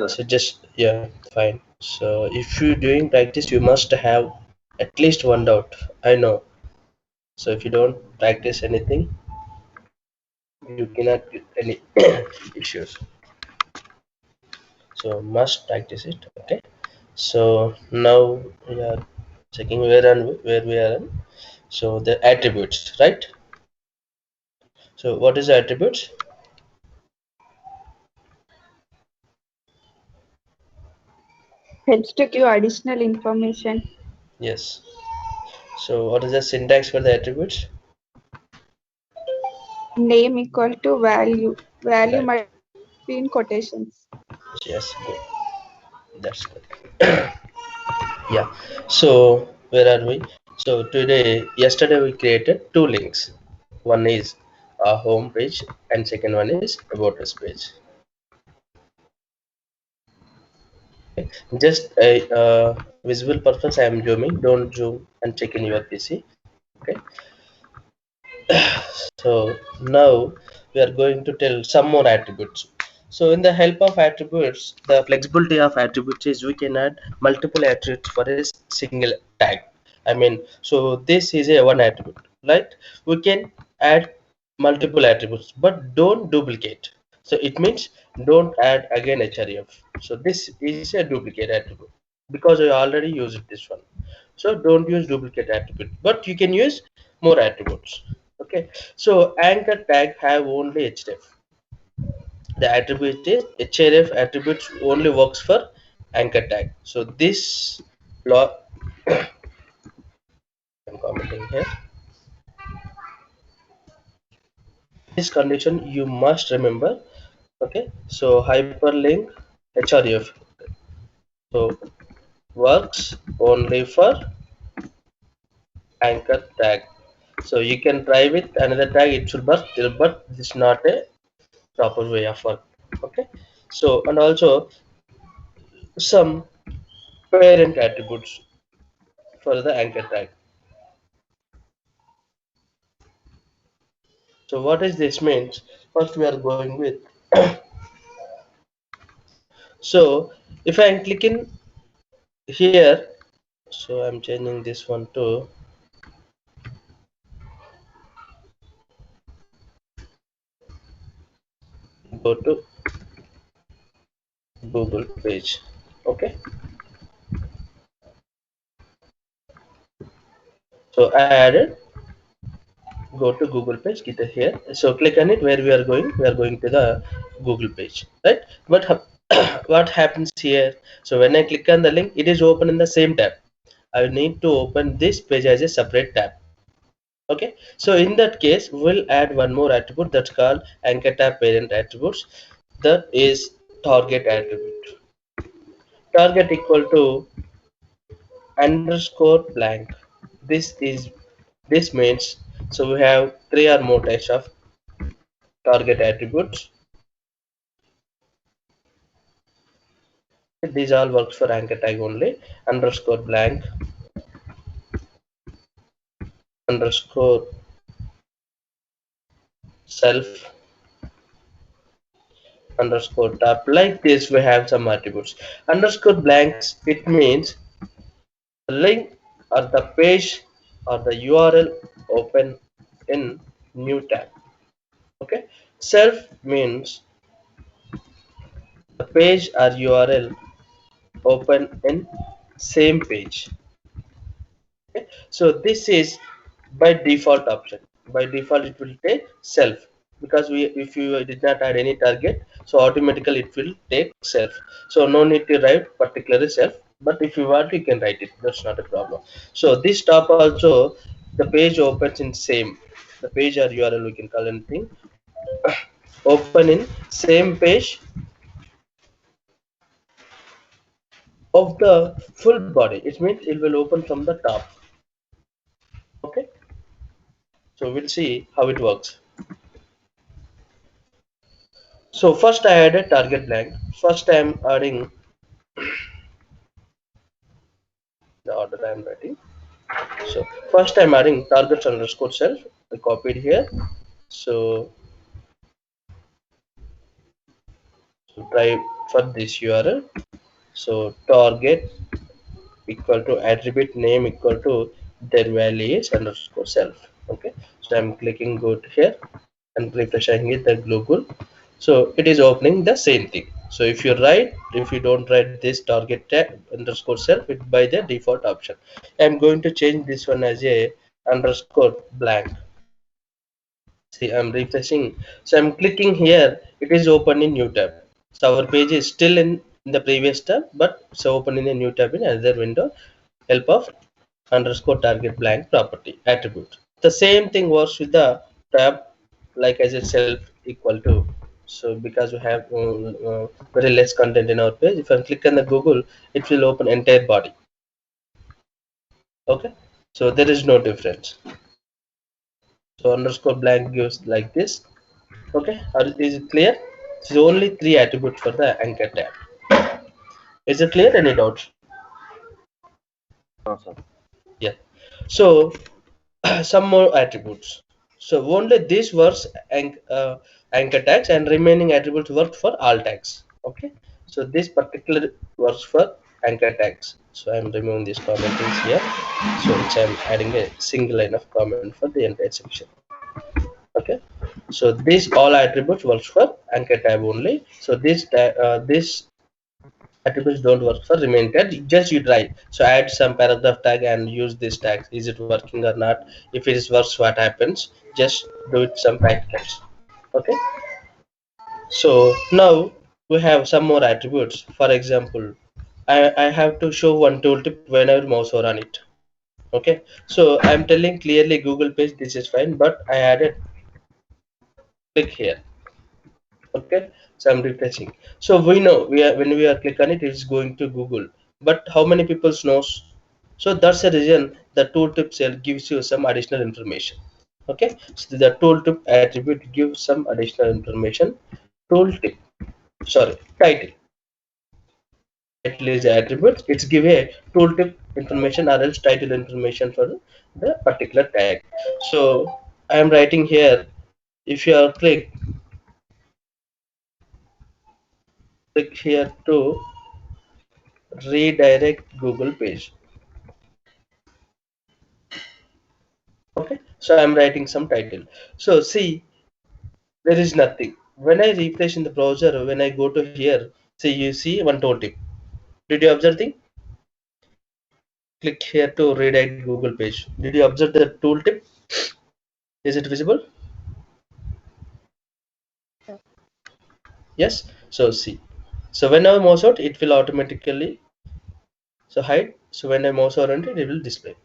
So just yeah, fine. So if you're doing practice, you must have at least one doubt. I know. So if you don't practice anything, you cannot get any issues. So must practice it. Okay. So now we are checking where we are in. So the attributes, right? So what is the attributes? Helps to give additional information. Yes. So what is the syntax for the attributes? Name equal to value. Value Right. must be in quotations. Yes. Good. That's good. Yeah. So where are we? So yesterday we created two links. One is our home page and second one is about us page. Just a visual purpose, I am zooming. Don't zoom and check in your PC. Okay. So now we are going to tell some more attributes. So in the help of attributes, the flexibility of attributes is we can add multiple attributes for a single tag. I mean, so this is a one attribute, right? We can add multiple attributes, but don't duplicate. So it means don't add again href. So this is a duplicate attribute because I already used this one. So don't use duplicate attribute, but you can use more attributes. Okay, so anchor tag have only href. The attribute is href attributes only works for anchor tag. So this law I'm commenting here. This condition you must remember. Okay, so hyperlink href so works only for anchor tag. So you can try with another tag, it should work, but this is not a proper way of work. Okay, so and also some parent attributes for the anchor tag. So what is this means? First we are going with so if I click in here, so I'm changing this one to go to Google page. Okay, so I added go to Google page, get it here. So click on it. Where we are going? We are going to the Google page, right? But what happens here? So when I click on the link, it is open in the same tab. I need to open this page as a separate tab. Okay, so in that case we'll add one more attribute that's called anchor tab parent attributes. That is target attribute. Target equal to underscore blank. This means so we have three or more types of target attributes. These all works for anchor tag only. Underscore blank, underscore self, underscore tab. Like this we have some attributes. Underscore blanks, it means the link or the page or the URL open in new tab. Okay, self means the page or URL open in same page. Okay, so this is by default option. By default it will take self, because we if you did not add any target, so automatically it will take self. So no need to write particularly self, but if you want you can write it, that's not a problem. So this top also the page opens in same, the page or URL we can call anything, open in same page of the full body. It means it will open from the top. Okay, so we'll see how it works. So first I added target blank. First I am adding the order I am writing. So first I am adding targets underscore self. I copied here. So, try for this URL. So target equal to attribute name equal to their value is underscore self. Okay, so I'm clicking go to here and refreshing it the Google. So it is opening the same thing. So if you don't write this target tag underscore self, it by the default option. I'm going to change this one as a underscore blank. See, I'm refreshing. So I'm clicking here, it is open in new tab. So our page is still in the previous tab, but it's open in a new tab in another window. Help of underscore target blank property attribute. The same thing works with the tab like as a self equal to. So because we have very less content in our page, if I click on the Google, it will open entire body. Okay, so there is no difference. So underscore blank gives like this. Okay, is it clear? This is only three attributes for the anchor tab. Is it clear? Any doubts? No, sir. Yeah. So some more attributes. So only this works anchor tags and remaining attributes work for all tags. Okay. So this particular works for anchor tags. So I'm removing these comments here. So which I'm adding a single line of comment for the entire section. Okay. So these all attributes works for anchor tab only. So this attributes don't work for remain tag. Just you try, so add some paragraph tag and use this tag. Is it working or not? If it is works, what happens? Just do it some practicals. Okay, so now we have some more attributes. For example, I have to show one tooltip whenever mouse over on it. Okay, so I'm telling clearly Google page this is fine, but I added click here. Okay, so I'm refreshing. So we know we are when we are click on it, it's going to Google, but how many people knows? So that's the reason the tooltip cell gives you some additional information. Okay, so the tooltip attribute gives some additional information. Tooltip, sorry, title is the attribute. It's give a tooltip information or else title information for the particular tag. So I am writing here, if you are click here to redirect Google page. Okay, so I'm writing some title. So see, there is nothing. When I refresh in the browser, when I go to here, see, you see one tooltip. Did you observe thing? Click here to redirect Google page. Did you observe the tooltip? Is it visible? Yes. Yes. So see, so when I mouse out, it will automatically so hide. So when I mouse around it, it will display.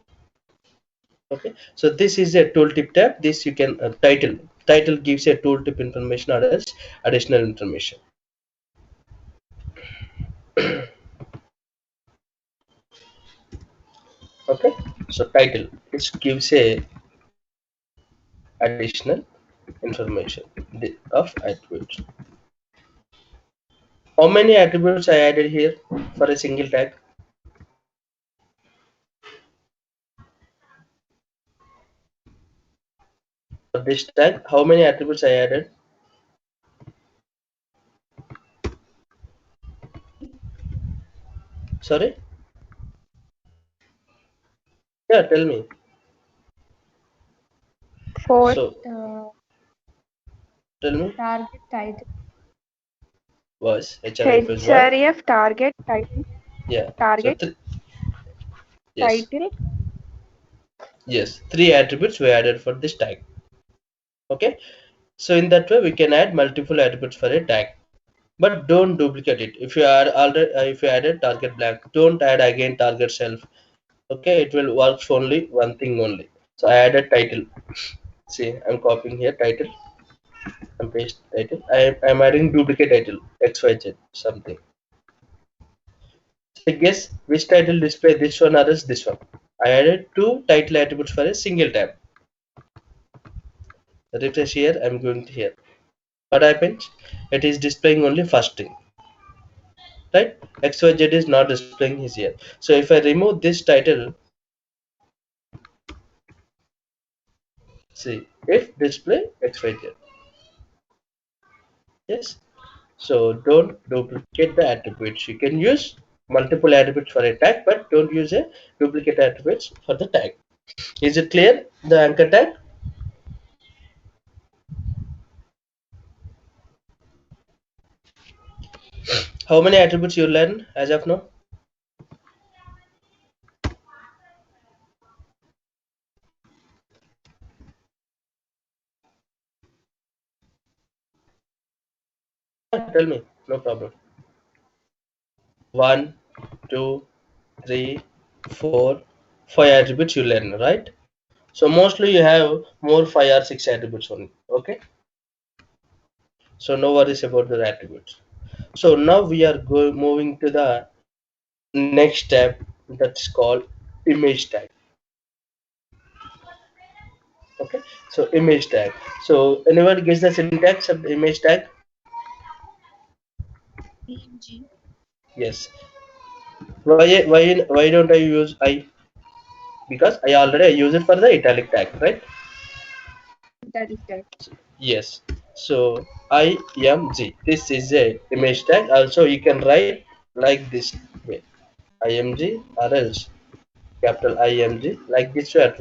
Okay, so this is a tooltip tab. This you can title gives a tooltip information or else additional information. Okay, so title, it gives a additional information of attributes. How many attributes I added here for a single tag? For this tag, how many attributes I added? Sorry, yeah, tell me. For So tell me. target title. Was href is one. href target title. Yeah, so Target yes, title. yes, three attributes we added for this tag. Okay, so in that way we can add multiple attributes for a tag, but don't duplicate it. If you add already if you added target blank, don't add again target self. Okay, it will work only one thing only. So I added title. See, I'm copying here title and paste title. I'm adding duplicate title xyz something. So guess which title display, this one or else this one. I added two title attributes for a single tab. Refresh here, I'm going to here. What happens? It is displaying only first thing, right? xyz is not displaying is here. So if I remove this title, see, if display xyz, yes. So don't duplicate the attributes. You can use multiple attributes for a tag, but don't use a duplicate attributes for the tag. Is it clear, the anchor tag? How many attributes you learn as of now? Yeah, tell me, no problem. One, two, three, four, five attributes you learn, right? So mostly you have more five or six attributes only. Okay. So no worries about the attributes. So now we are moving to the next step, that's called image tag. Okay. So image tag. So anyone gets the syntax of the image tag? EMG. Yes. Why don't I use I? Because I already use it for the italic tag, right? That is that. Yes. So img. This is a image tag. Also, you can write like this way: img or else capital img. Like this way, it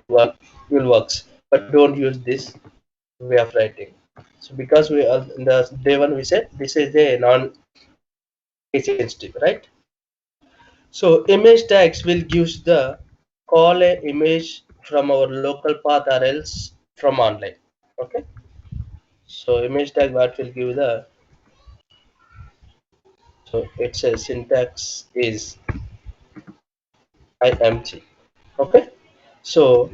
will works. But don't use this way of writing. So because we in the day one we said this is a non case sensitive, right? So image tags will give the call a image from our local path or else from online. Okay. So image tag what will give the, so its a syntax is img. Okay. So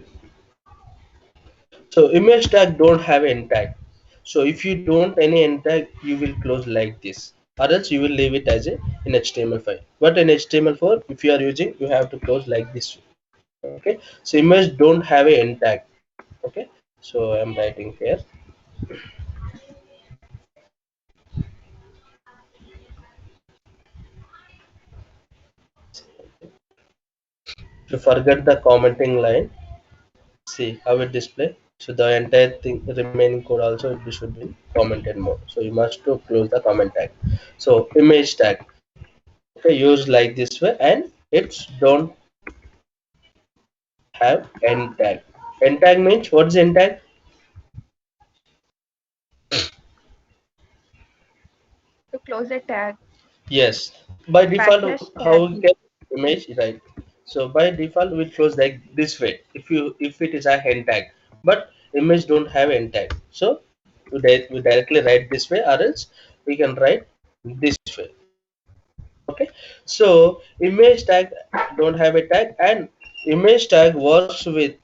image tag don't have end tag. So if you don't any end tag, you will close like this, or else you will leave it as a in HTML file. But in HTML4, if you are using, you have to close like this. Okay. So image don't have a end tag. Okay. So I'm writing here. If you forget the commenting line, see how it display. So the entire thing, remaining code also it should be commented more. So you must to close the comment tag. So image tag, okay, used like this way, and it's don't have end tag. End tag means what is end tag? To close a tag, Yes. By default, backslash how tag. we get image, right? So by default, we close like this way. If it is a end tag, but image don't have end tag. So we directly write this way, or else we can write this way. Okay. So image tag don't have a tag, and image tag works with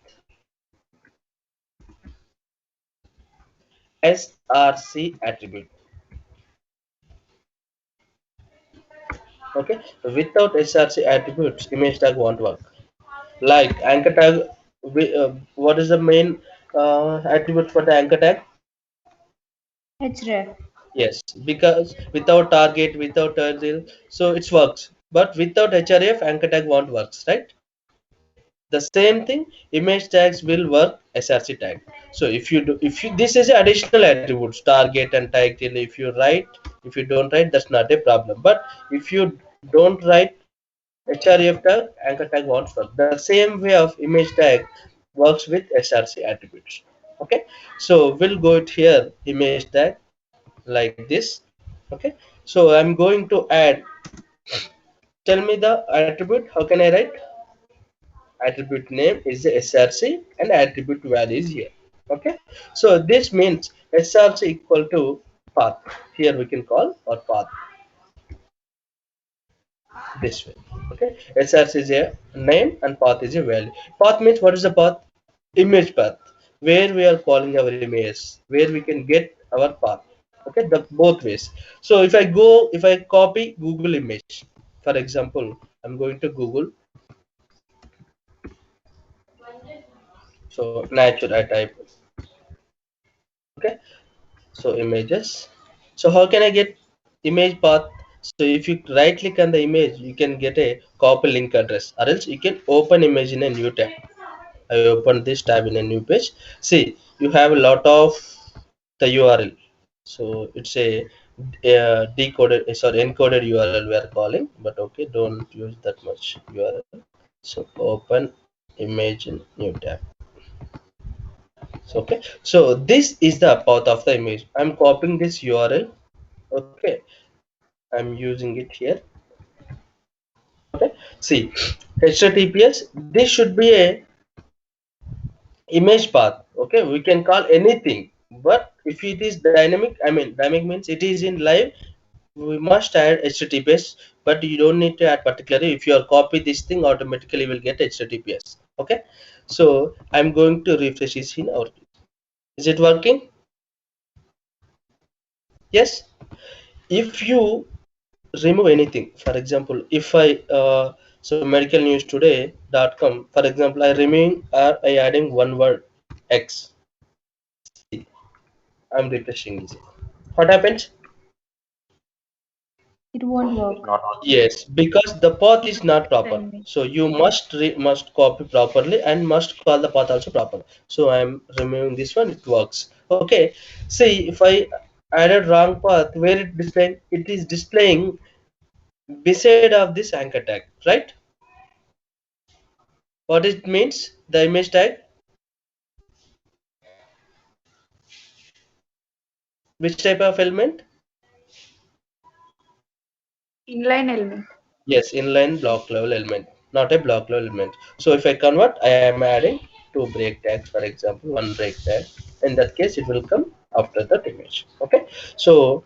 src attribute. Okay. Without src attributes, image tag won't work. Like anchor tag, what is the main attribute for the anchor tag? Href. Yes, because without target, without title, so it works. But without href, anchor tag won't works, right? The same thing, image tags will work src tag. So if you, this is additional attributes, target and title. If you write, if you don't write, that's not a problem. But if you don't write href tag, anchor tag won't work. The same way of image tag works with src attributes. Okay, so we'll go it here, image tag like this. Okay, so I'm going to add, tell me the attribute. How can I write? Attribute name is the src and attribute value is here. Okay, so this means src equal to path. Here we can call or path this way. Okay, src is a name and path is a value. Path means what is the path? Image path, where we are calling our image, where we can get our path. Okay, the both ways. So if I copy Google image, for example, I'm going to Google. So natural I type. Okay, so images. So how can I get image path? So if you right click on the image, you can get a copy link address, or else you can open image in a new tab. I open this tab in a new page. See, you have a lot of the URL. So it's a decoded, sorry, encoded URL we are calling, but okay, don't use that much URL. So open image in new tab. So okay, so this is the path of the image. I'm copying this URL. Okay, I'm using it here. Okay, see, HTTPS, this should be a image path. Okay, we can call anything, but if it is dynamic, I mean dynamic means it is in live, we must add HTTPS, but you don't need to add particularly. If you are copy this thing, automatically will get HTTPS. Okay, so I'm going to refresh this in our, is it working? Yes. If you remove anything, for example, if I so medicalnewstoday.com, for example, I removing or I adding one word X, I'm refreshing this, what happens? It won't It's work. not working. Yes, because the path It is not the proper. image. So you must copy properly and must call the path also proper. So I'm removing this one. It works. Okay. See, if I added wrong path, where it displaying? It is displaying beside of this anchor tag, right? What it means? The image tag. Which type of element? Inline element. Yes, inline block level element, not a block level element. So if I convert, I am adding two break tags, for example, one break tag. In that case, it will come after that image. Okay, so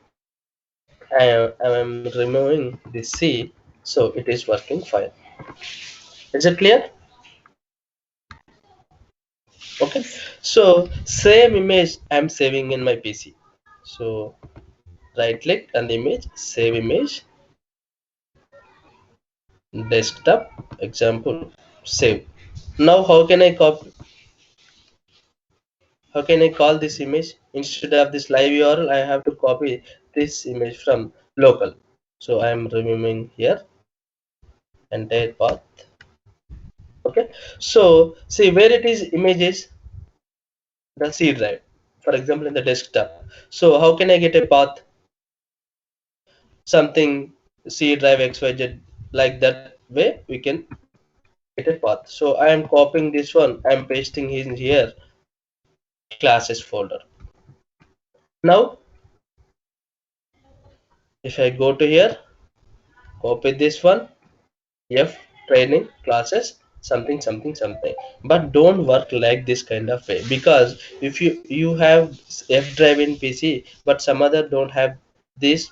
I am removing the C, so it is working fine. Is it clear? Okay, Yes. so same image I am saving in my PC. So right click on the image, save image, desktop, example, save. Now how can I copy? How can I call this image? Instead of this live URL, I have to copy this image from local. So I am removing here entire path. Okay. So see where it is images, the C drive. For example, in the desktop. So how can I get a path? Something C drive XYZ, like that way we can get a path. So I am copying this one. I am pasting in here classes folder. Now if I go to here, copy this one, F training classes something something something, but don't work like this kind of way, because if you have F drive in PC but some other don't have this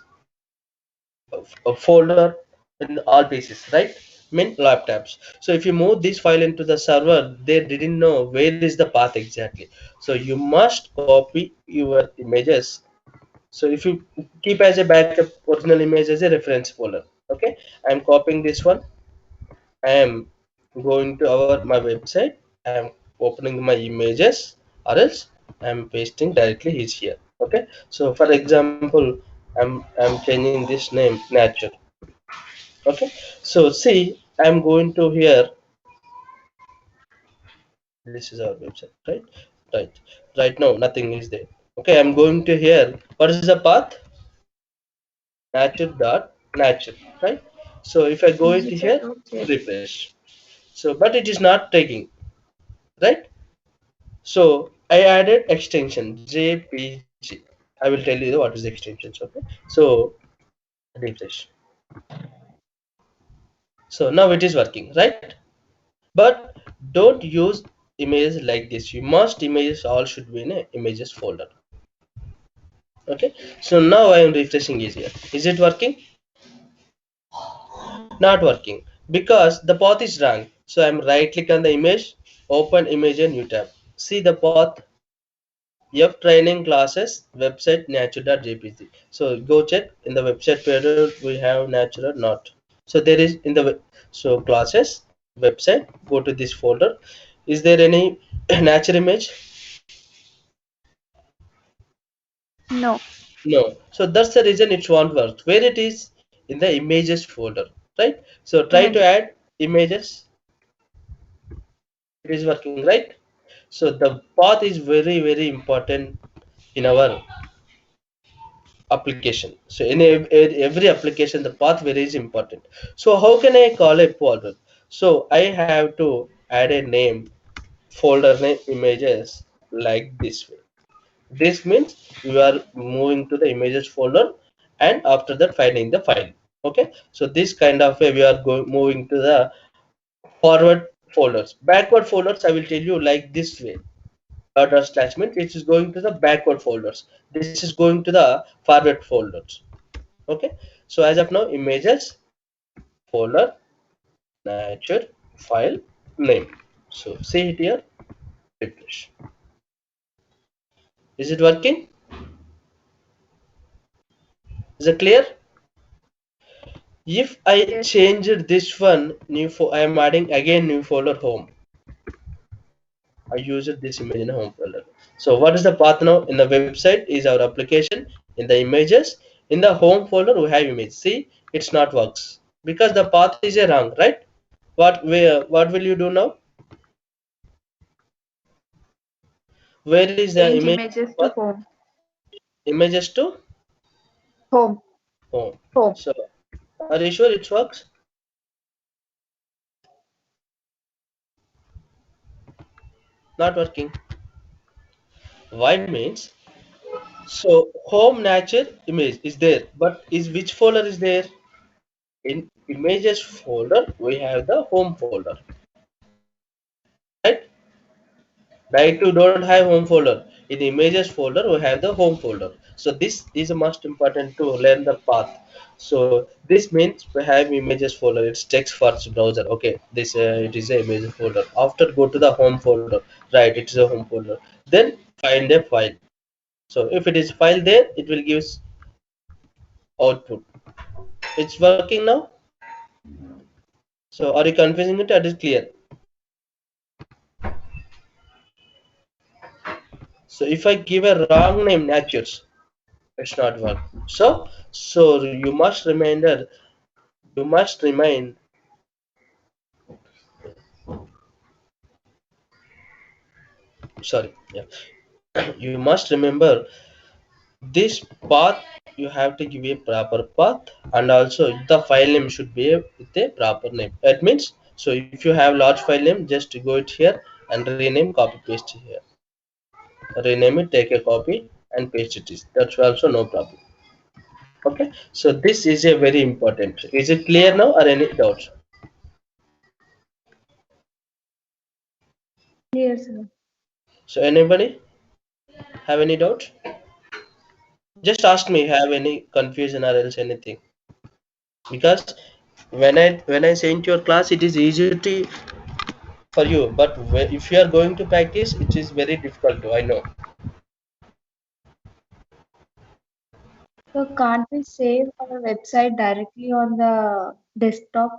folder in all PCs, right? Mean laptops. So if you move this file into the server, they didn't know where is the path exactly. So you must copy your images. So if you keep as a backup original image as a reference folder. Okay, I'm copying this one. I am going to our my website. I am opening my images, or else I am pasting directly is here. Okay. So for example, I'm changing this name nature. Okay. So see, I'm going to here. This is our website, right? Right. Right now, nothing is there. Okay. I'm going to here. What is the path? Nature dot nature, right? So if I go into Nature here, dot jpg. refresh. So, but it is not taking, right? So I added extension JPG. I will tell you what is the extensions. Okay. So refresh. So now it is working, right? But don't use images like this. You must images all should be in a images folder. Okay. So now I am refreshing is here. Is it working? Not working because the path is wrong. So I'm right click on the image, open image and new tab. See the path F training classes website nature.jpg. So go check in the website whether we have nature or not. So there is in the so classes website. Go to this folder. Is there any nature image? No. No. So that's the reason it won't work. Where it is in the images folder, right? So try to Images. add images. It is working, right? So the path is very important in our application. So in every application, the path very is important. So how can I call a folder? So I have to add a name, folder name images, like this way. This means you are moving to the images folder and after that finding the file. Okay, so this kind of way we are going moving to the forward folders. Backward folders I will tell you like this way. Dot slash means it is going to the backward folders. This is going to the forward folders. Okay, so as of now, images folder, nature, file, name. So see it here, refresh. Is it working? Is it clear? If I Yes. changed this one, I am adding again new folder home. I used this image in a home folder. So what is the path now? In the website is our application. In the images, in the home folder we have image. See, it's not works because the path is a wrong, right? What will you do now? Where is the Change image images to path? home. Images to Home. home. Home. So are you sure it works? Not working. Why means, so home nature image is there, but is which folder is there? In images folder we have the home folder, right? Right, you don't have home folder. In images folder we have the home folder. So this is most important to learn the path. So this means we have images folder. It's text first browser. Okay, this it is a images folder. After go to the home folder. Right, it is a home folder. Then find a file. So if it is file there, it will give output. It's working now. So are you confusing it or is it clear? So if I give a wrong name, natures, it's not work. So you must remember, you must remind, sorry, yeah, you must remember this path. You have to give a proper path, and also the file name should be with a proper name. That means, so if you have large file name, just go it here and rename, copy paste here, rename it, take a copy and paste it. That's also no problem. Okay, so this is a very important. Is it clear now or any doubts? Clear, sir. So anybody have any doubts? Just ask me, have any confusion or else anything. Because when I say into your class, it is easy to for you, but if you are going to practice, it is very difficult to. I know. So can't we save our website directly on the desktop?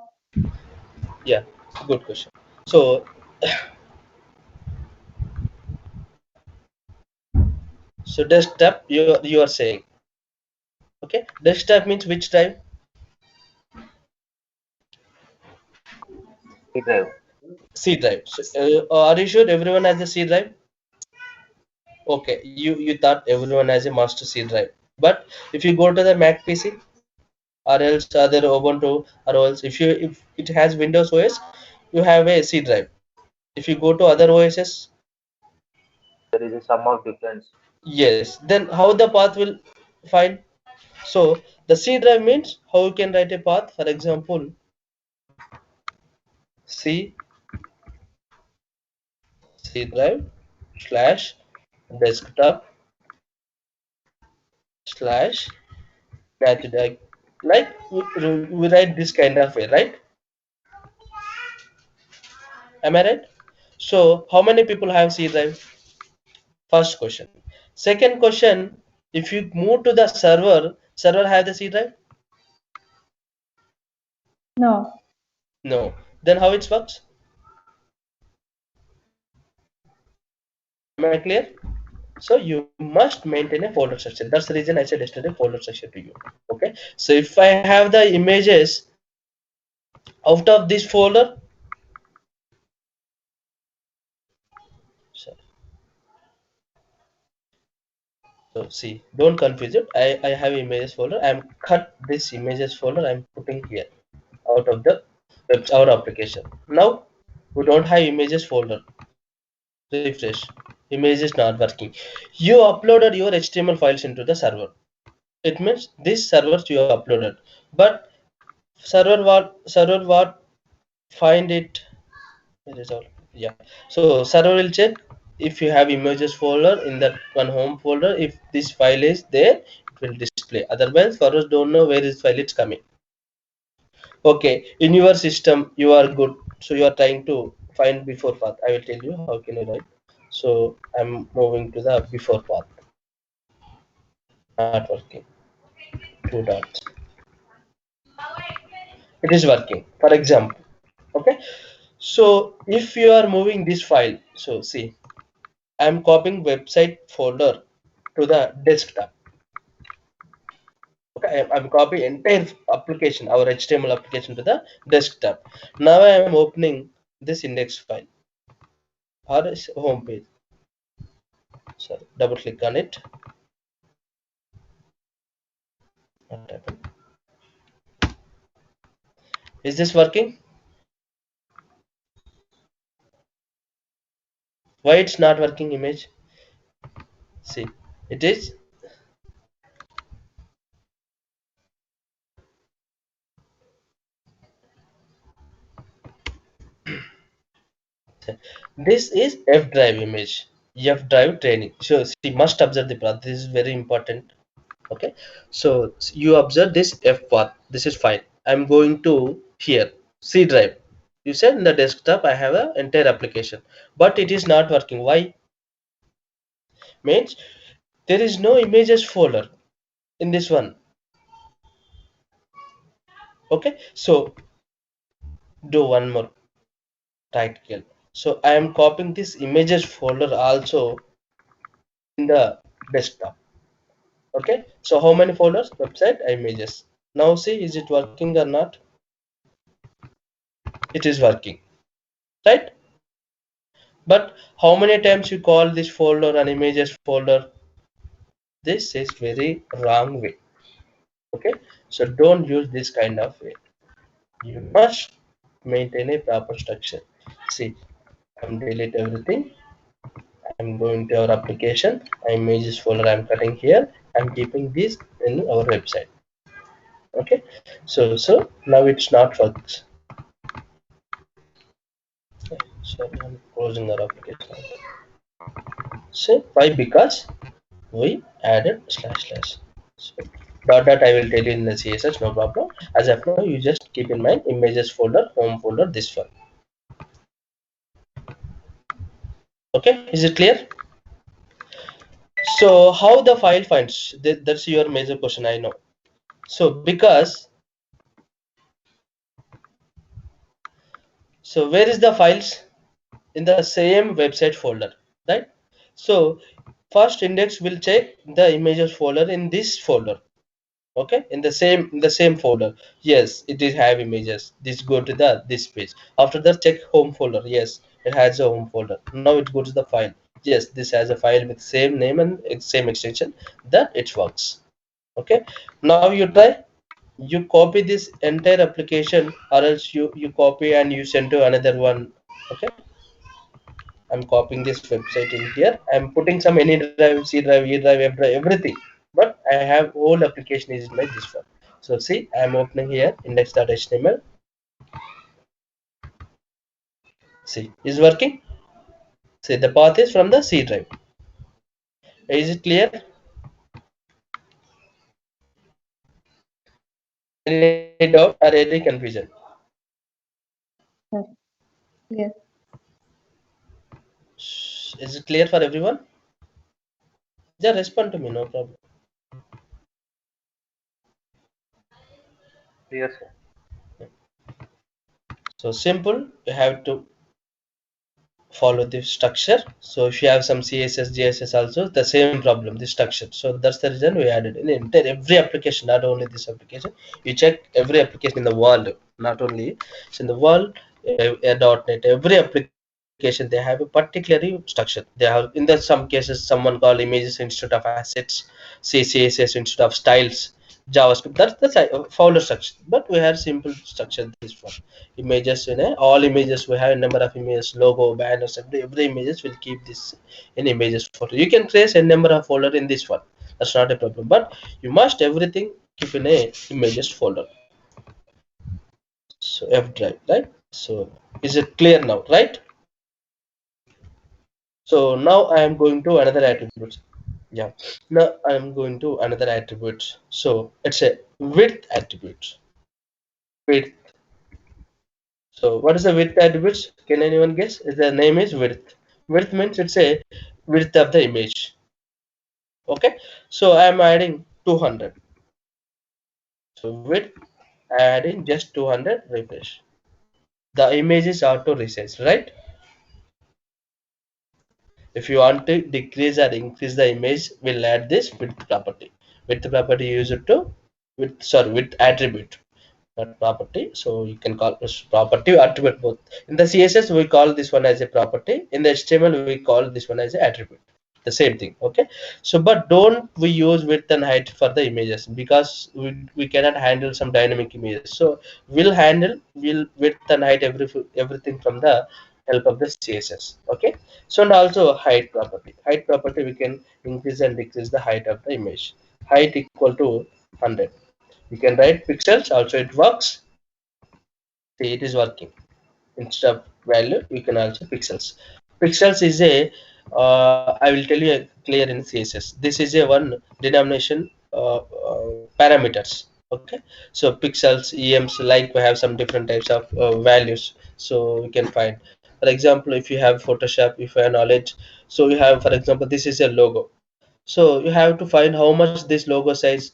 Yeah, good question. So so desktop, you are saying, okay? Desktop means which drive? C drive. C drive. So, are you sure everyone has a C drive? Okay, you thought everyone has a master C drive, but if you go to the Mac PC or else other Ubuntu or else if it has Windows OS, you have a C drive. If you go to other OSs, There is a sum of difference. yes, then how the path will find? So the C drive means how you can write a path. For example, C C drive slash desktop slash native, like we write this kind of way, right? Am I right? So how many people have C drive? First question. Second question, if you move to the server have the C drive? No. No. Then how it works? Am I clear? So you must maintain a folder structure. That's the reason I said yesterday folder structure to you. Okay. So if I have the images out of this folder, so So see, don't confuse it. I have images folder. I'm cut this images folder. I'm putting here out of the our application. Now we don't have images folder. Refresh. Image is not working. You uploaded your HTML files into the server. It means this servers you have uploaded, but server what find it. It is all, yeah. So server will check if you have images folder in that one home folder. If this file is there, it will display. Otherwise, servers don't know where this file is coming. Okay, in your system you are good. So you are trying to find before path. I will tell you how can you write. So I'm moving to the before path. Not working. Two dots. It is working. For example, okay. So if you are moving this file, so see, I'm copying website folder to the desktop. Okay, I'm copying entire application, our HTML application to the desktop. Now I am opening this index file or home page. So double click on it. What happened? Is this working? Why it's not working image? See, it is. This is F drive image. F drive training. So see, must observe the path. This is very important. Okay, so you observe this F path. This is fine. I'm going to here C drive. You said in the desktop I have an entire application, but it is not working. Why? Means there is no images folder in this one. Okay, so do one more right click. So I am copying this images folder also in the desktop. Okay, so how many folders? Website images. Now see, is it working or not? It is working, right? But how many times you call this folder an images folder? This is very wrong way. Okay, so don't use this kind of way. You must maintain a proper structure. See, I'm delete everything. I'm going to our application. Images folder I'm cutting here. I'm keeping this in our website. Okay, so now it's not works. So I'm closing our application. So why? Because we added slash slash. So dot I will tell you in the CSS, no problem. As of now, you just keep in mind images folder, home folder, this one. Okay, is it clear? So how the file finds? That's your major question, I know. So because, so where is the files? In the same website folder, right? So first index will check the images folder in this folder. Okay, in the same folder. Yes, it is have images. This go to the this page. After that, check home folder. Yes, it has a home folder. Now it goes to the file. Yes, this has a file with same name and same extension. That it works. Okay, now you try. You copy this entire application, or else you copy and you send to another one. Okay, I'm copying this website in here. I'm putting some any drive, C drive, E drive, F drive, everything. But I have whole application is like this one. So see, I'm opening here index.html. See, is working. See, the path is from the C drive. Is it clear? Any doubt or any confusion? Yes. Yes. Is it clear for everyone? Just respond to me, no problem. Clear, sir. So simple, you have to follow the structure. So if you have some CSS, JSS also, the same problem, the structure. So that's the reason we added in entire every application, not only this application. You check every application in the world, not only it's in the world, .NET, every application application they have a particular structure. They have in the some cases someone call images instead of assets, CSS instead of styles, JavaScript. That's the folder structure. But we have simple structure this one. Images, all images we have a number of images, logo, banners, every images will keep this in images folder. You can create a number of folder in this one. That's not a problem. But you must everything keep in a images folder. So F drive, right? So is it clear now, right? So now I am going to another Yes. attributes. Yeah. Now I am going to another attributes. So it's a width attribute. Width. So what is the width attributes? Can anyone guess? The name is width. Width means it's a width of the image. Okay. So I am adding 200. So width adding just 200 refresh. The image is auto resize, right? If you want to decrease or increase the image, we'll add this width property. Width property used to with attribute, not property. So you can call this property attribute both. In the CSS we call this one as a property. In the HTML we call this one as an attribute. The same thing. Okay. So but don't we use width and height for the images because we cannot handle some dynamic images. So we'll handle will width and height everything from the help of the CSS. Okay. So and also height property. Height property we can increase and decrease the height of the image. Height equal to 100. You can write pixels also it works. See it is working. Instead of value you can also pixels. Pixels is a I will tell you clear in CSS. This is a one denomination parameters. Okay. So pixels ems like we have some different types of values, so we can find. For example, if you have Photoshop, if you have knowledge, so you have, for example, this is a logo. So you have to find how much this logo size.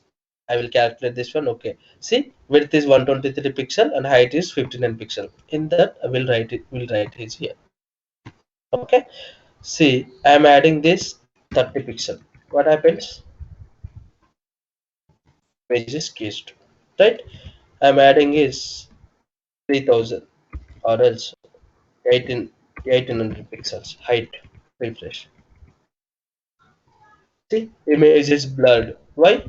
I will calculate this one. Okay. See, width is 123 pixel and height is 59 pixel. In that I will write it. Will write it here. Okay. See, I am adding this 30 pixel. What happens? Image is caged. Right. I am adding is 3000 or else 18 1800 pixels height. Refresh. See, image is blurred. Why?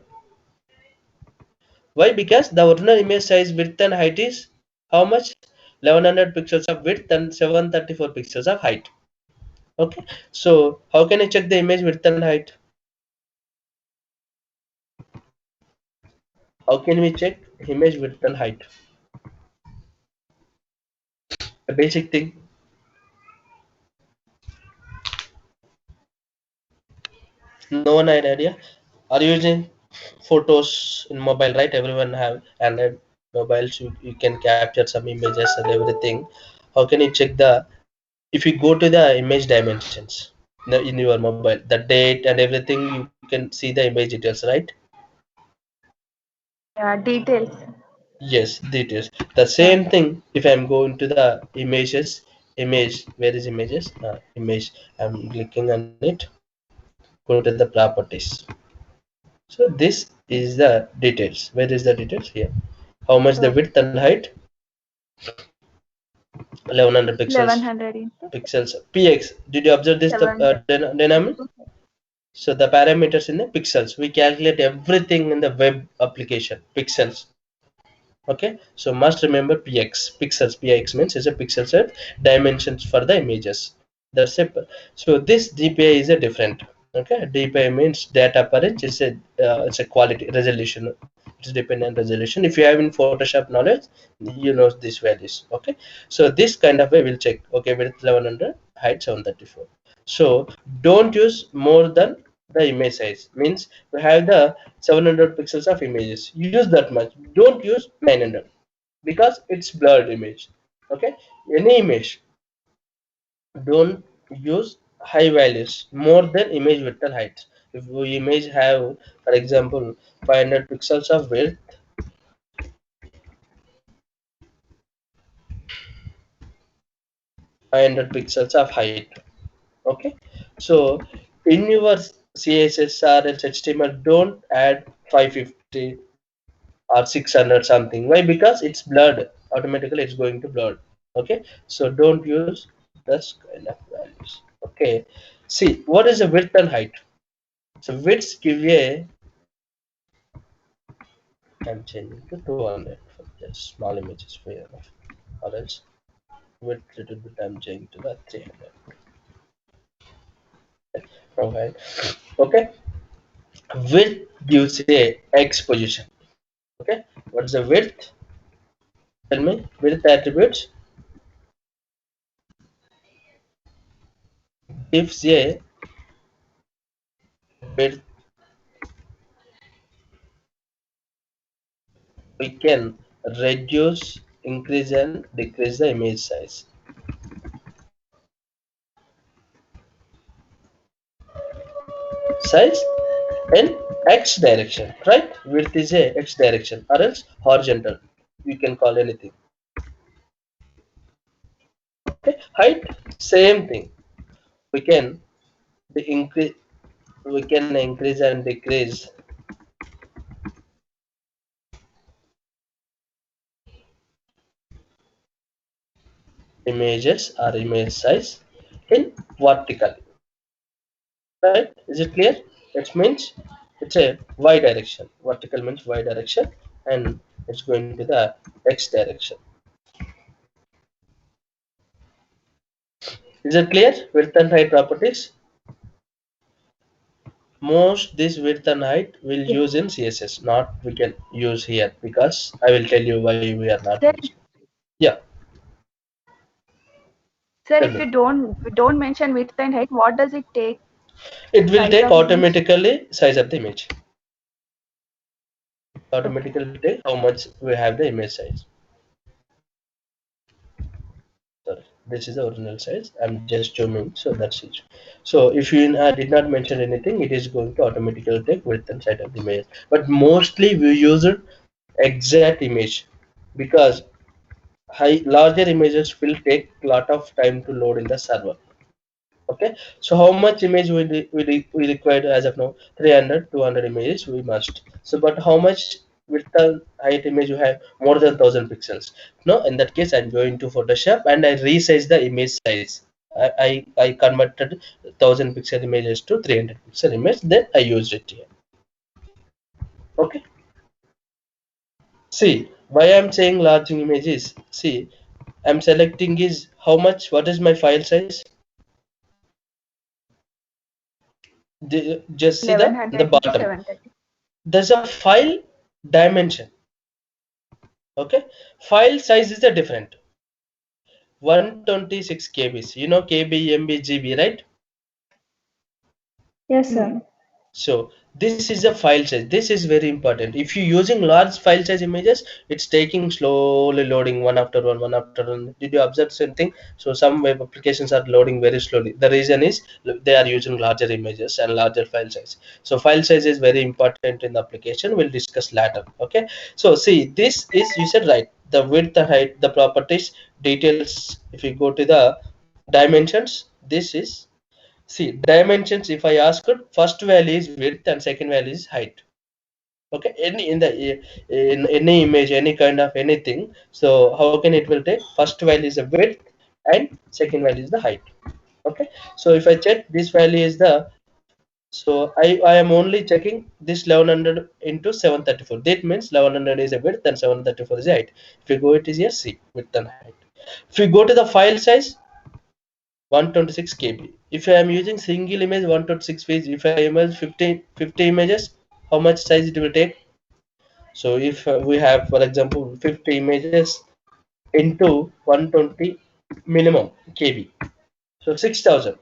Why? Because the original image size width and height is how much? 1100 pixels of width and 734 pixels of height. Okay. So how can I check the image width and height? How can we check image width and height? A basic thing. No one had idea. Are you using photos in mobile, right? Everyone have Android mobiles. You can capture some images and everything. How can you check the if you go to the image dimensions in your mobile, the date and everything, you can see the image details, right? Yeah, details. Yes, details. The Yeah. same thing if I'm going to the images, image, where is images? Image. I'm clicking on it. Go to the properties. So this is the details. Where is the details? Here. How much the So width and height? 1100 pixels. 1100 into Pixels. PX. Did you observe this the 7. dynamic? So the parameters in the pixels. We calculate everything in the web application. Pixels. Okay, so must remember px pixels. Px means is a pixel set dimensions for the images. That's simple. So this dpi is a different. Okay, dpi means data per inch is a it's a quality resolution. It's dependent resolution. If you have in Photoshop knowledge, you know these values. Okay, so this kind of way will check. Okay, width 1100, height 734. So don't use more than the image size. Means we have the 700 pixels of images. Use that much. Don't use 900 because it's blurred image. Okay, any image. Don't use high values more than image width and height. If we image have, for example, 500 pixels of width, 500 pixels of height. Okay, so in your CSS or else HTML, don't add 550 or 600 something. Why? Because it's blurred. Automatically it's going to blur. Okay, so don't use That's kind of values. Okay. See, what is the width and height? So widths give a, I'm changing to 200 for just small images for enough. Or else width little bit I'm changing to the 300. Okay. Okay. Width gives a X position. Okay. What's the width? Tell me. Width attributes gives a width. We can reduce, increase and decrease the image size in X direction, right? Width is a X direction or else horizontal. You can call anything. Okay. Height, same thing. We can increase, we can increase and decrease images or image size in vertical, right? Is it clear? It means it's a y direction. Vertical means y direction, and it's going to the x direction. Is it clear? Width and height properties. Most this width and height will Yes. use in CSS, not we can use here because I will tell you why we are not Sir, using. Yeah, sir, tell if me. you don't mention width and height, what does it take? It will Size take of image? automatically size of the image. Okay. Automatically take how much we have the image size. Sorry, this is the original size. I'm just zooming, so that's it. So if you did not mention anything, it is going to automatically take width and height of the image. But mostly we use it exact image because high larger images will take lot of time to load in the server. Okay, so how much image we require as of now? 300 200 images we must. So but how much width and height image you have? More than 1000 pixels. No, in that case I'm going to Photoshop and I resize the image size. I converted 1000 pixel images to 300 pixel image, then I used it here. Okay, see why I'm saying large images. See, I'm selecting is how much, what is my file size. Just see the in the 1100 into bottom 730. there's a file dimension. Okay, file size is a different 126 kbs, you know, kb, mb, gb, right? Yes, Hmm. sir. So this is a file size. This is very important. If you're using large file size images, it's taking slowly loading one after one, one after one. Did you observe something? So some web applications are loading very slowly. The reason is they are using larger images and larger file size. So file size is very important in the application. We'll discuss later. Okay. So see, this is, you said right. The width, the height, the properties, details. If you go to the dimensions, this is, see, dimensions, if I ask it, first value is width and second value is height. Okay, any in the in any image, any kind of anything. So how can it will take? First value is the width and second value is the height. Okay, so if I check this value is the, so I am only checking this 1100 into 734. That means 1100 is a width and 734 is a height. If you go, it is a C, width and height. If you go to the file size, 126 kb. If I am using single image 126 page, if I image 50 images, how much size it will take? So if we have, for example, 50 images into 120 minimum kb, so 6000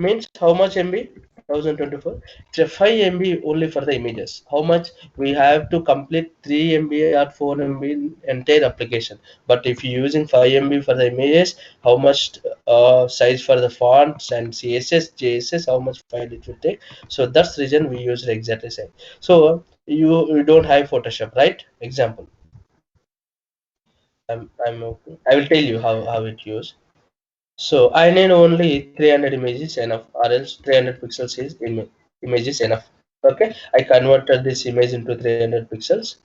means how much MB? 1024. It's a 5 MB only for the images. How much we have to complete 3 MB or 4 MB in entire application. But if you're using 5 MB for the images, how much size for the fonts and CSS, JSS, how much file it will take. So that's the reason we use exactly same. So you don't have Photoshop, right? Example. I will tell you how it use. So I need only 300 images enough, or else 300 pixels is image is enough. Okay, I converted this image into 300 pixels.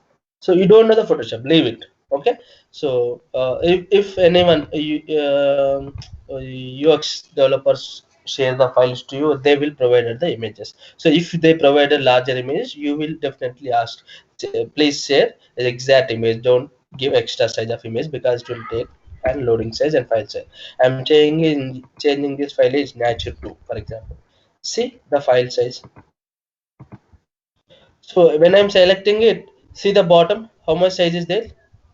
So you don't know the Photoshop, leave it. Okay, so if anyone UX developers share the files to you, they will provide the images. So if they provide a larger image, you will definitely ask, please share the exact image, don't give extra size of image because it will take and loading size and file size. I'm changing this file is nature 2 for example. See the file size. So when I'm selecting it, see the bottom, how much size is there?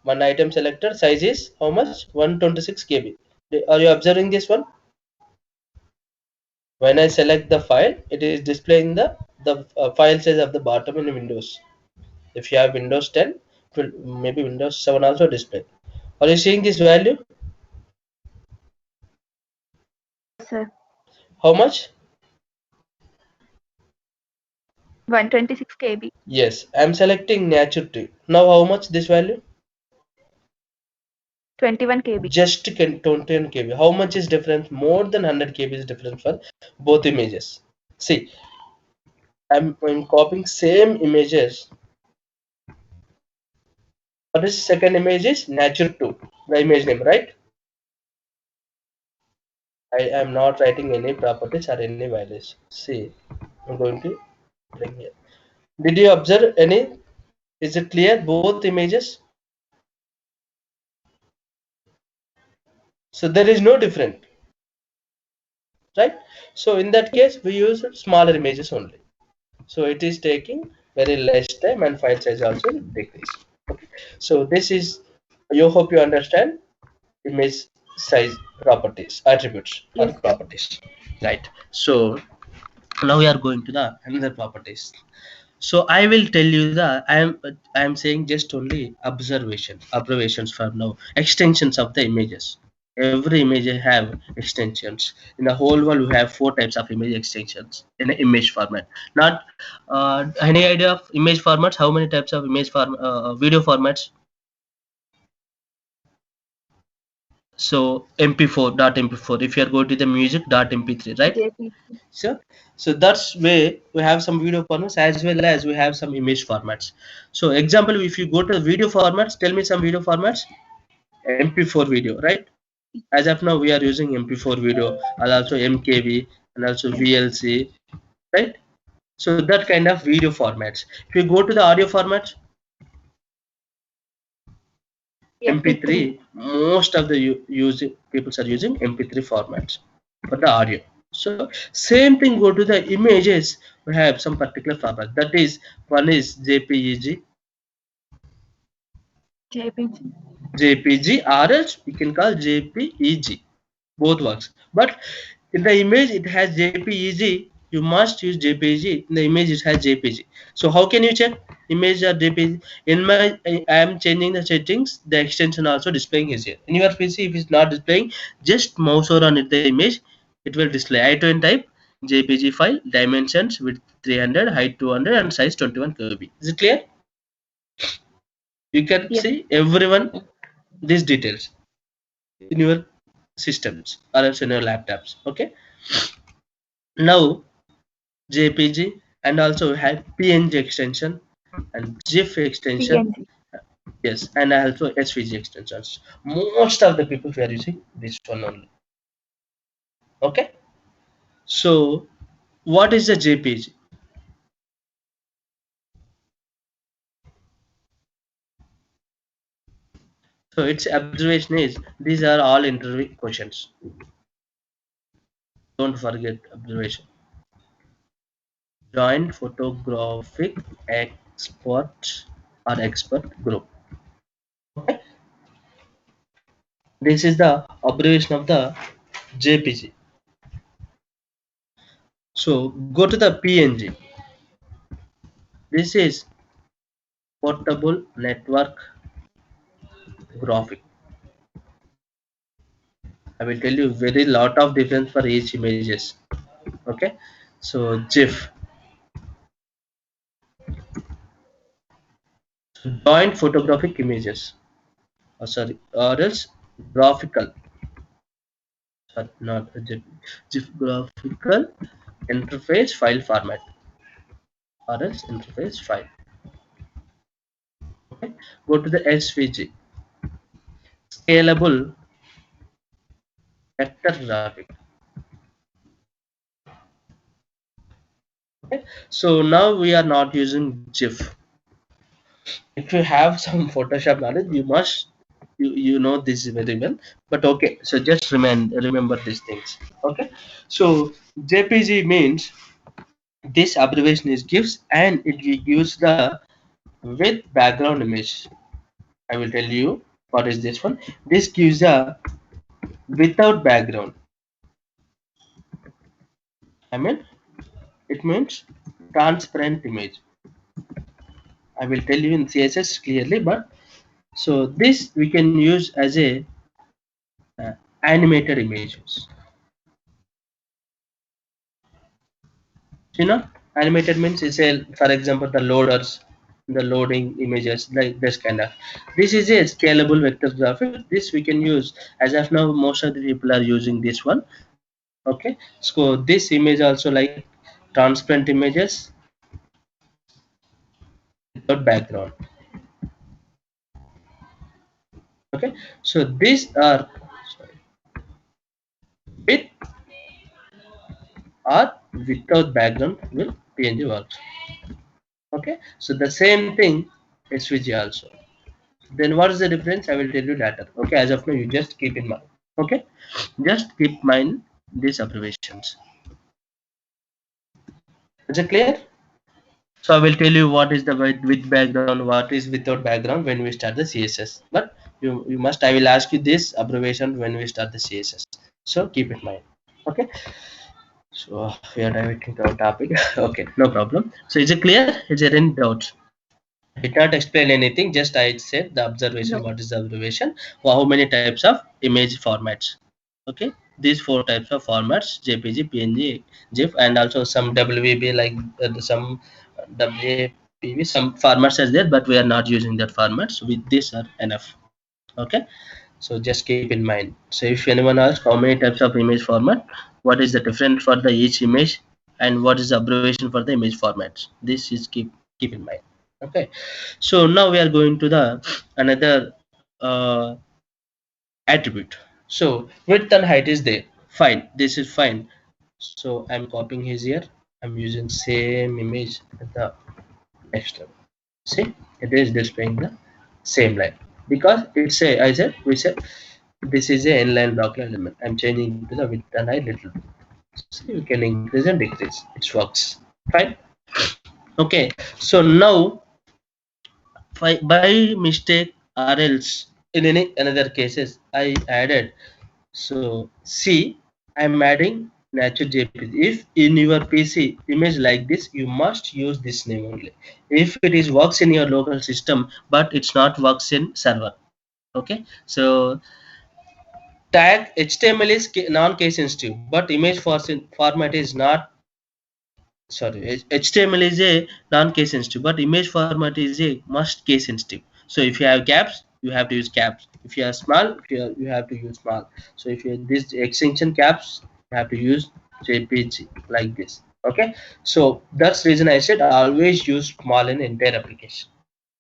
One item selected, size is how much? 126 KB. Are you observing this one? When I select the file, it is displaying the file size of the bottom in Windows. If you have Windows 10, it will, maybe Windows 7 also display. Are you seeing this value? Yes, sir. How much? 126 KB. Yes, I'm selecting nature tree. Now how much this value? 21 KB. Just 21 KB. How much is difference? More than 100 KB is difference for both images. See, I'm copying same images. For this second image is nature 2, the image name, right? I am not writing any properties or any values. See, I'm going to bring here. Did you observe any? Is it clear? Both images. So there is no difference, right? So in that case, we use smaller images only. So it is taking very less time and file size also decrease. Okay. So this is, you hope you understand image size properties, attributes or Yes, sir. properties, right? So now we are going to the another properties. So I will tell you the I am saying just only observations for now, extensions of the images. Every image have extensions. In the whole world we have four types of image extensions in an image format. Not any idea of image formats, how many types of image video formats? So mp4 dot mp4, if you are going to the music dot mp3, right? JPG. Sure. So that's way we have some video formats as well as we have some image formats. So example, if you go to the video formats, tell me some video formats. MP4 video, right? As of now, we are using MP4 video and also MKV and also VLC, right? So that kind of video formats. If you go to the audio formats, MP3. MP3, most of the using people are using MP3 formats for the audio. So same thing go to the images. We have some particular format. That is one is JPEG, JPG. JPG, or else we can call JPEG. Both works. But in the image it has JPEG. You must use JPEG. In the image it has JPG. So how can you check image or JPEG? In my I am changing the settings. The extension also displaying is here. In your PC, if it's not displaying, just mouse over on it, the image. It will display. I to type JPG file, dimensions with 300, height 200, and size 21 KB. Is it clear? You can Yes. see everyone these details in your systems or else in your laptops. Okay. Now JPG and also have PNG extension and GIF extension. PNG. Yes, and also SVG extensions. Most of the people were using this one only. Okay. So what is the JPG? So its observation is these are all interview questions. Don't forget observation. Joint photographic expert or expert group. Okay. This is the abbreviation of the JPG. So go to the PNG. This is portable network graphic. I will tell you very lot of difference for each images. Okay. So GIF, so joint photographic images. Oh, sorry, or else graphical. Sorry, not GIF. GIF graphical interface file format or else interface file. Okay. Go to the SVG. scalable vector graphic. Okay, so now we are not using GIF. If you have some Photoshop knowledge, you must you know this very well. But okay, so just remember these things. Okay, so JPG means this abbreviation is GIFs, and it gives the with background image. I will tell you what is this one. This gives a without background. I mean, it means transparent image. I will tell you in CSS clearly, but so this we can use as a animated images. You know, animated means it's a, for example, the loaders, the loading images, like this kind of. This is a scalable vector graphic. This we can use as of now. Most of the people are using this one. Okay, so this image also like transparent images without background. Okay, so these are sorry, with or without background will PNG works. Okay, so the same thing SVG also. Then what is the difference? I will tell you later. Okay, as of now you just keep in mind. Okay, just keep mind these observations. Is it clear? So I will tell you what is the with background, what is without background when we start the CSS. But you must, I will ask you this abbreviation when we start the CSS. So keep in mind. Okay. So we are diverting to our topic. Okay, no problem. So is it clear? Is there any doubt? I did not explain anything. Just I said the observation. No. What is the observation? How many types of image formats? Okay, these four types of formats: JPG, PNG, GIF, and also some WVB like some WAPV. Some formats are there, but we are not using that formats. With this are enough. Okay, so just keep in mind. So if anyone asks how many types of image format, what is the difference for the each image, and what is the abbreviation for the image formats, this is keep in mind. Okay, so now we are going to the another uh, attribute. So width and height is there, fine, this is fine. So I'm copying his here, I'm using same image at the next level. See, it is displaying the same line because it's a, I said, we said this is a inline block element. I'm changing to the width and height little bit. So you can increase and decrease. It works fine. Okay, so now by mistake or else in any another cases I added. So see, I'm adding natural JPG. If in your PC image like this, you must use this name only. If it is works in your local system, but it's not works in server. Okay, so tag HTML is non-case sensitive, but image format is not. Sorry, HTML is a non-case sensitive, but image format is a must case sensitive. So if you have caps, you have to use caps. If you are small, you have to use small. So if you have this extension caps, you have to use JPG like this. Okay, so that's the reason I said always use small in entire application.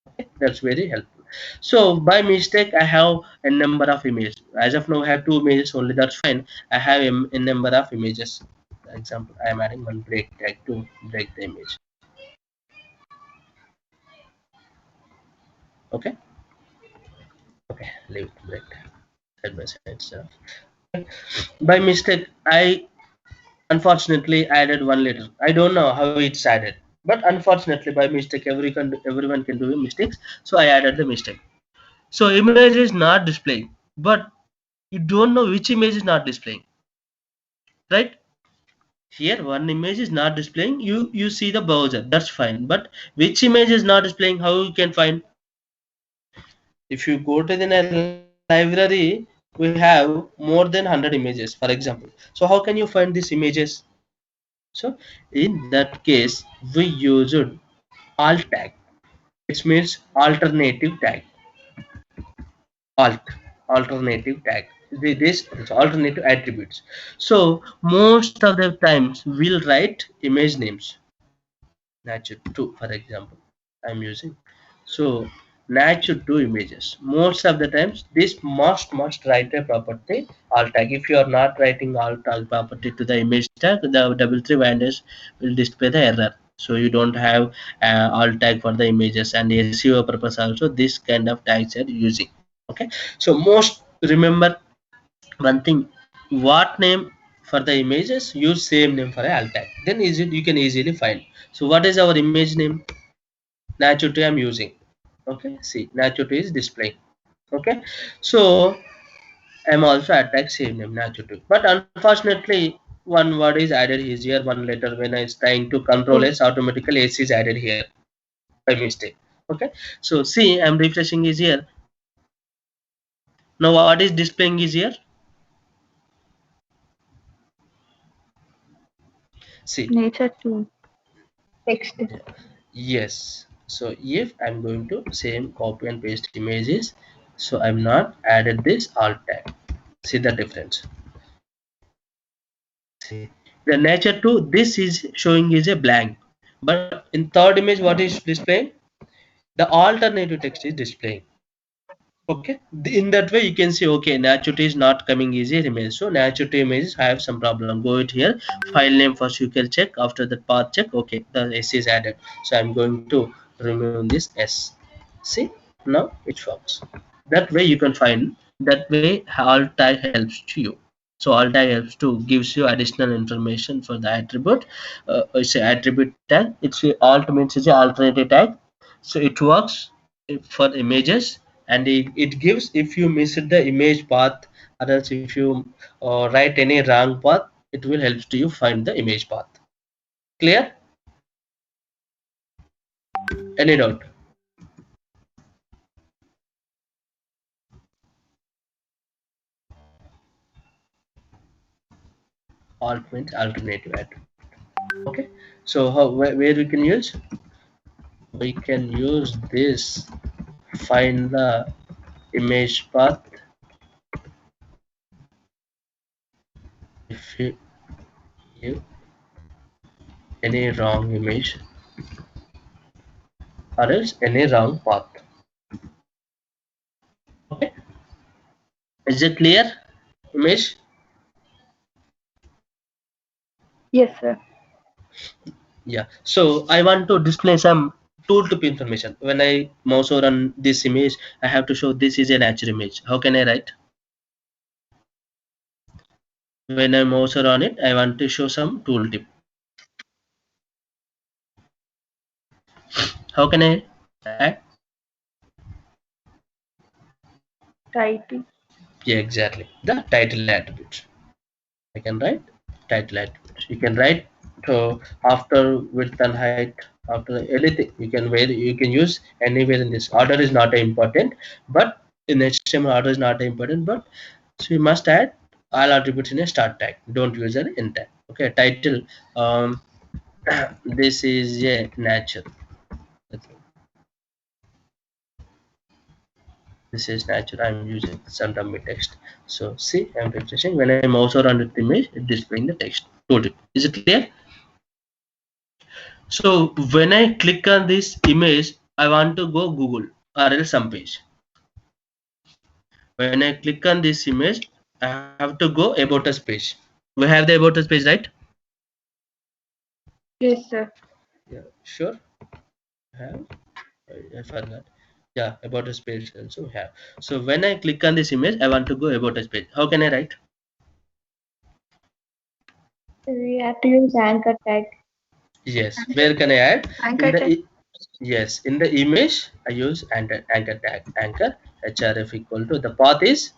Okay, that's very helpful. So by mistake, I have a number of images. As of now, I have two images only. That's fine. I have a number of images. For example, I am adding one break tag to break the image. Okay. Okay. Leave it break side by side stuff. By mistake, I unfortunately added one letter. I don't know how it's added, but unfortunately, by mistake, everyone can do mistakes. So I added the mistake. So image is not displaying, but you don't know which image is not displaying, right? Here one image is not displaying, you see the browser, that's fine, but which image is not displaying, how you can find? If you go to the library, we have more than 100 images, for example. So how can you find these images? So in that case we used alt tag. It means alternative tag. Alternative tag. This is alternative attributes. So most of the times we'll write image names, nature 2 for example I'm using. So match to images. Most of the times this must write a property alt tag. If you are not writing alt tag property to the image tag, the double three vendors will display the error. So you don't have alt tag for the images, and SEO purpose also this kind of tags are using. Okay, so most remember one thing, what name for the images, use same name for a alt tag, then easy you can easily find. So what is our image name? Nacho 2 I'm using. Okay, see Nacho 2 is displaying. Okay, so I'm also attack same name Nacho 2, but unfortunately one word is added here, one letter. When I is trying to control s, automatically s is added here by mistake. Okay, so see I'm refreshing is here. Now what is displaying is here? See, Nature too. Text. yes. So if I'm going to same copy and paste images, so I'm not added this alt tag. See the difference. See the nature 2, this is showing is a blank, but in third image what is displaying? The alternative text is displaying. Okay, in that way you can see, okay, nature is not coming easy image. So nature images have some problem, go it here, file name first you can check, after that path check. Okay, the s is added, so I'm going to remove this s. See, now it works. That way you can find, that way alt tag helps to you. So alt tag helps to gives you additional information for the attribute. It's a attribute tag, it's a alt means it's a alternative tag. So it works for images, and it gives if you miss the image path, or else if you write any wrong path, it will help to you find the image path. Clear? Any doubt? Alt means alternative attribute. Okay, so how, where we can use, we can use this, find the image path. If you give any wrong image, or else any wrong path. Okay, is it clear? Image. Yes, sir. Yeah, so I want to display some tooltip information. When I mouse over on this image, I have to show this is a natural image. How can I write? When I mouse over on it, I want to show some tooltip. How can I add? Title. Yeah, exactly, the title attribute. I can write title attributes. You can write to after width and height, after anything you can, where you can use anywhere in this. Order is not important, but in HTML order is not important, but so you must add all attributes in a start tag. Don't use an end tag. Okay, title. This is a nature. This is nature. I'm using some dummy text. So see, I'm refreshing. When I mouse around the image, it displaying the text. Total. Is it clear? So when I click on this image, I want to go Google or else some page. When I click on this image, I have to go about us page. We have the about us page, right? Yes, sir. Yeah, sure. Have, I forgot. Yeah, about us page also we have. So when I click on this image, I want to go about us page. How can I write? We have to use anchor tag. Yes. Where can I add? In Anchor the tag. yes, in the image I use anchor tag. Anchor href equal to, the path is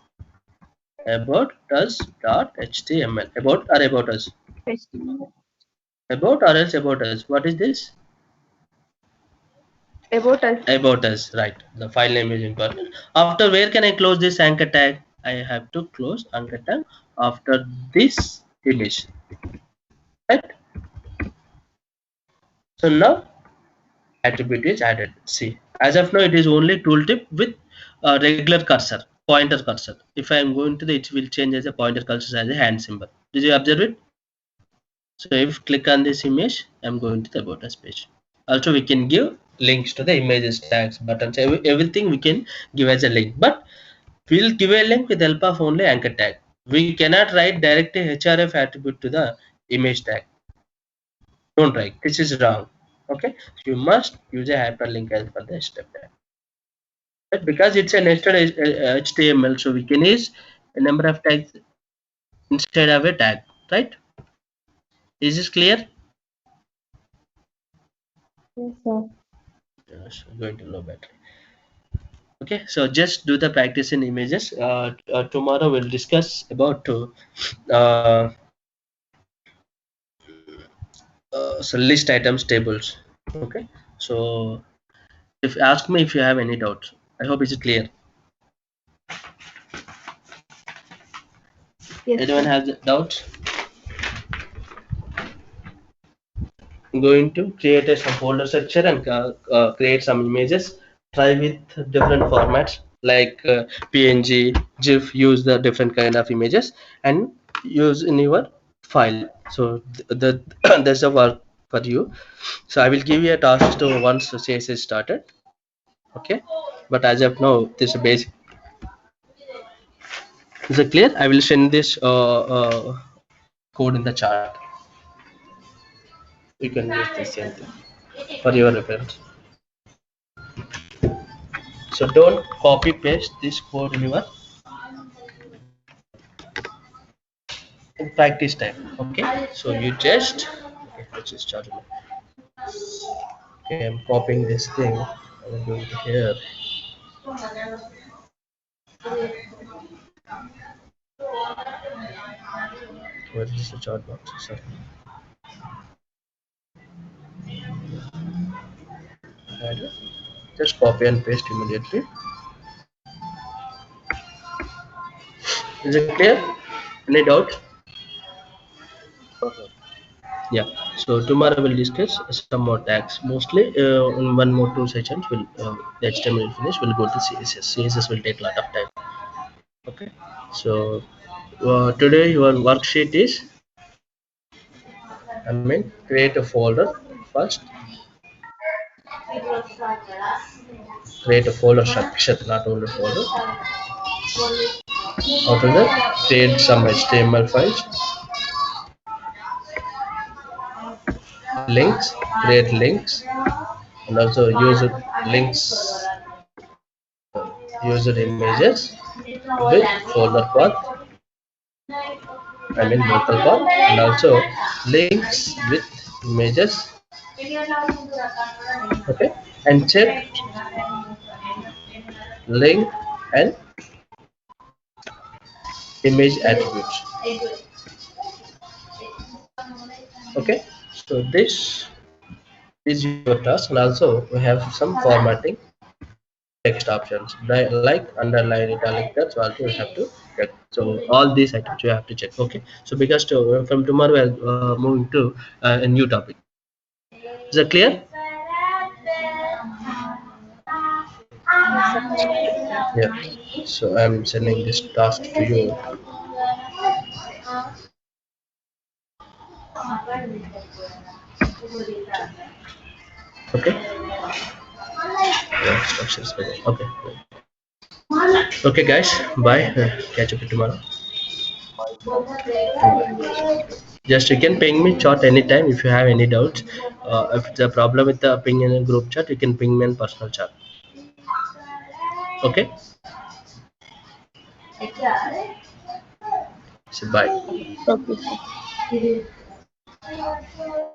about us dot html. About or about us? HTML. About or else about us? What is this? About us. About us, right? The file name is important. After, where can I close this anchor tag? I have to close anchor tag after this image, right? So now attribute is added. See, as of now it is only tooltip with a regular cursor, pointer cursor. If I am going to the, it will change as a pointer cursor as a hand symbol. Did you observe it? So if click on this image, I'm going to the about us page. Also we can give links to the images, tags, buttons, everything we can give as a link. But we'll give a link with the help of only anchor tag. We cannot write direct href attribute to the image tag. Don't write. This is wrong. Okay, so you must use a hyperlink as per the step tag. But because it's a nested HTML, so we can use a number of tags instead of a tag, right? Is this clear? Yes, sir. Yes, going to low battery. Okay, so just do the practice in images. Tomorrow we'll discuss about uh, so list items tables. Okay, so if ask me if you have any doubts. I hope it's clear. Yes, Anyone sir. has doubts? Going to create a some folder structure and create some images. Try with different formats like png, gif. Use the different kind of images and use in your file. So that's the work for you. So I will give you a task to once the css started. Okay, but as of now this is basic. Is it clear? I will send this code in the chat. You can use the same thing for your reference. So don't copy paste this code in your in practice time. Okay, so you just okay, let's just start it. Okay, I'm copying this thing. I'm going to here. Where is the chat box? Sorry. And just copy and paste immediately. Is it clear? Any doubt? No, sir. Yeah. So tomorrow we'll discuss some more tags. Mostly in one more two sessions, will the HTML will finish. We'll go to CSS. CSS will take a lot of time. Okay. So today your worksheet is, I mean, create a folder first. Create a folder structure, not only folder. After that, create some HTML files, links, create links, and also use links, user images with folder path, I mean local path, and also links with images. Okay, and check link and image attributes. Okay, so this is your task, and also we have some formatting text options like underline, italic. That's also you have to check. So all these items you have to check. Okay, so because from tomorrow we are moving to a new topic. Is that clear? Yes, sir. Yeah. So I'm sending this task to you. Okay. Yeah, instructions. Okay. Okay, guys. Bye. Catch up tomorrow. Bye, sir. Just you can ping me chat anytime if you have any doubts. If the problem with the ping in a group chat, you can ping me in personal chat. Okay. So bye. Okay, sir.